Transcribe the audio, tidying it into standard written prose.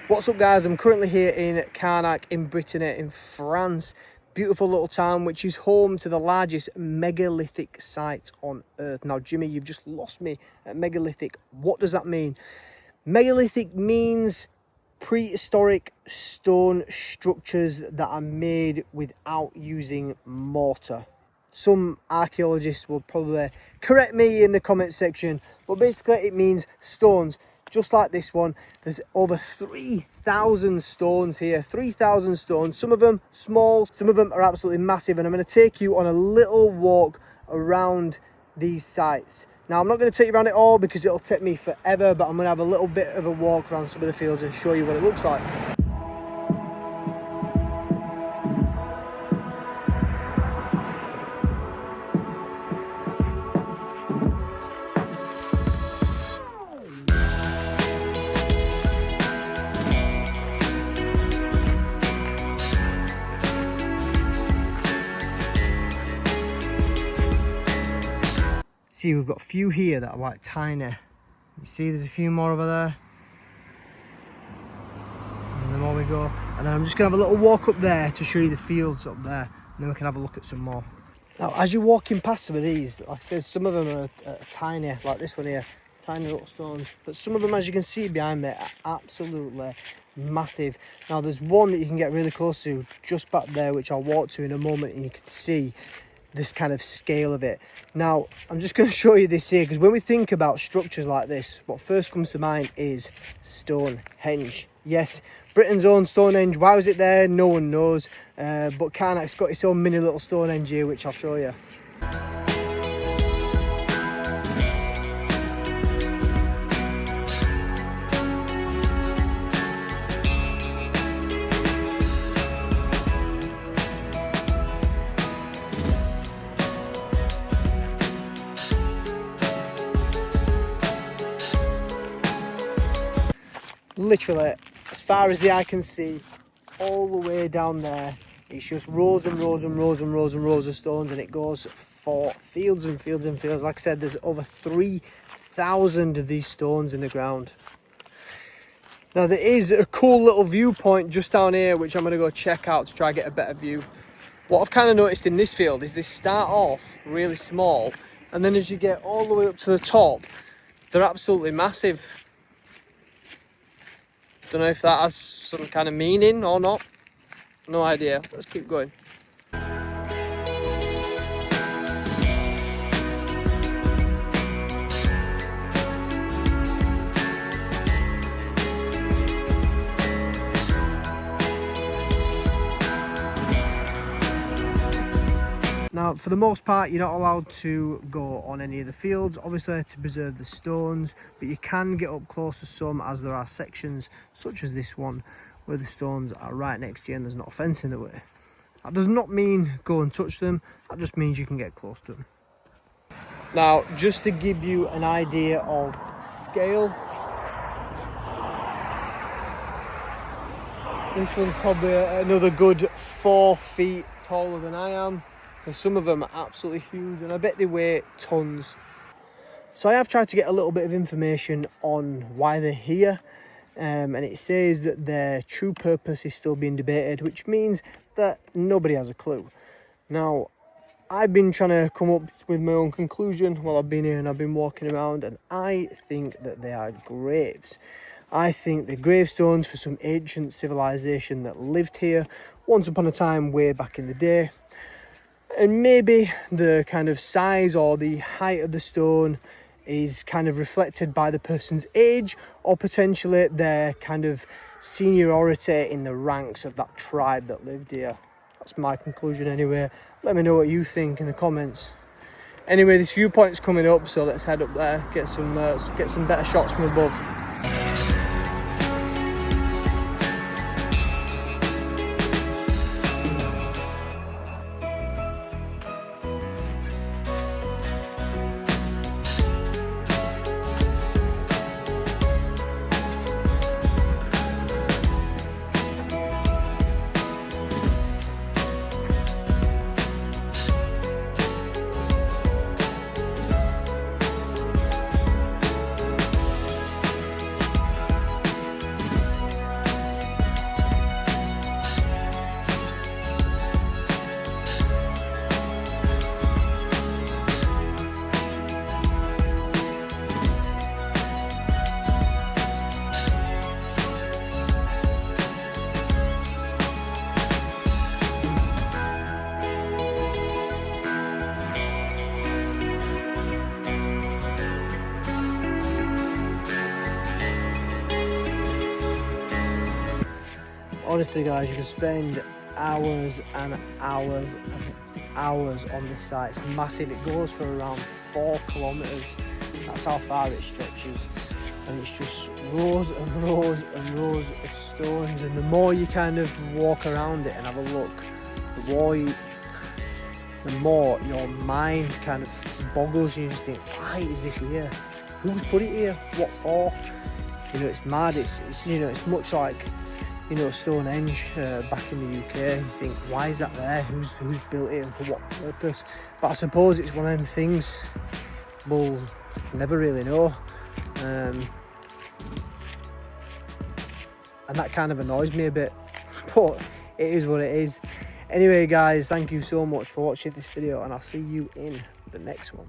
What's up guys, I'm currently here in Carnac in Brittany in France. Beautiful little town which is home to the largest megalithic site on earth. Now Jimmy, you've just lost me at megalithic. What does that mean? Megalithic means prehistoric stone structures that are made without using mortar. Some archaeologists will probably correct me in the comment section, but basically it means stones just like this one. There's over 3,000 stones here, 3,000 stones, some of them small, some of them are absolutely massive, and I'm going to take you on a little walk around these sites. Now I'm not going to take you around it all because it'll take me forever, but I'm going to have a little bit of a walk around some of the fields and show you what it looks like. See, we've got a few here that are like tiny. You see there's a few more over there. And the more we go. And then I'm just going to have a little walk up there to show you the fields up there. And then we can have a look at some more. Now, as you're walking past some of these, like I said, some of them are tiny, like this one here. Tiny little stones. But some of them, as you can see behind me, are absolutely massive. Now, there's one that you can get really close to just back there, which I'll walk to in a moment, and you can see this kind of scale of it. Now I'm just going to show you this here, because when we think about structures like this, what first comes to mind is Stonehenge. Yes, Britain's own Stonehenge. Why was it there? No one knows, but Carnac's got its own mini little Stonehenge here, which I'll show you. Literally, as far as the eye can see, all the way down there, it's just rows and rows and rows and rows and rows of stones, and it goes for fields and fields and fields. Like I said, there's over 3,000 of these stones in the ground. Now there is a cool little viewpoint just down here, which I'm going to go check out to try and get a better view. What I've kind of noticed in this field is they start off really small, and then as you get all the way up to the top, they're absolutely massive. Don't know if that has some kind of meaning or not. No idea. Let's keep going. Now, for the most part, you're not allowed to go on any of the fields, obviously to preserve the stones, but you can get up close to some, as there are sections, such as this one, where the stones are right next to you and there's not a fence in the way. That does not mean go and touch them, that just means you can get close to them. Now, just to give you an idea of scale, this one's probably another good 4 feet taller than I am. And some of them are absolutely huge, and I bet they weigh tons. So I have tried to get a little bit of information on why they're here, and it says that their true purpose is still being debated, which means that nobody has a clue. Now, I've been trying to come up with my own conclusion while I've been here and I've been walking around, and I think that they are graves. I think they're gravestones for some ancient civilization that lived here once upon a time way back in the day. And maybe the kind of size or the height of the stone is kind of reflected by the person's age, or potentially their kind of seniority in the ranks of that tribe that lived here. That's my conclusion anyway. Let me know what you think in the comments. Anyway, this viewpoint's coming up, so let's head up there, get some better shots from above. Honestly guys, you can spend hours and hours and hours on this site. It's massive. It goes for around 4 kilometers. That's how far it stretches, and it's just rows and rows and rows of stones. And the more you kind of walk around it and have a look, the more your mind kind of boggles. You just think, why is this here? Who's put it here? What for? You know, it's mad. It's you know, it's much like, you know, Stonehenge back in the UK. You think, why is that there? Who's built it and for what purpose? But I suppose it's one of them things we'll never really know, and that kind of annoys me a bit, but it is what it is. Anyway guys, thank you so much for watching this video, and I'll see you in the next one.